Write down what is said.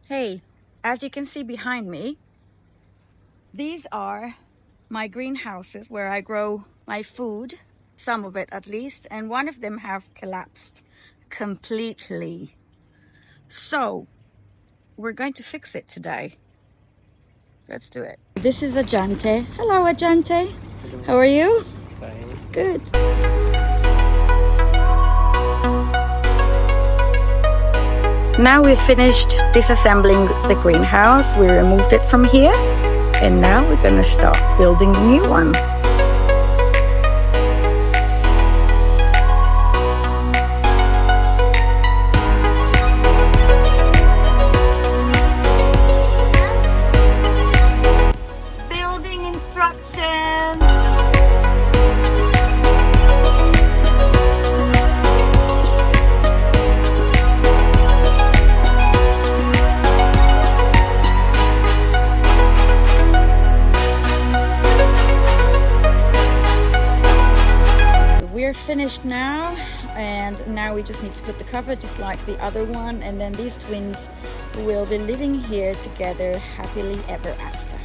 Hey, as you can see behind me, these are my greenhouses where I grow my food, some of it at least, and one of them have collapsed completely. So we're going to fix it today. Let's do it. This is Ajante. Hello, Ajante. Hello. How are you? Fine. Good. Now we've finished disassembling the greenhouse. We removed it from here, and now we're gonna start building the new one. Building instructions. We're finished now, and now we just need to put the cover just like the other one, and then these twins will be living here together happily ever after.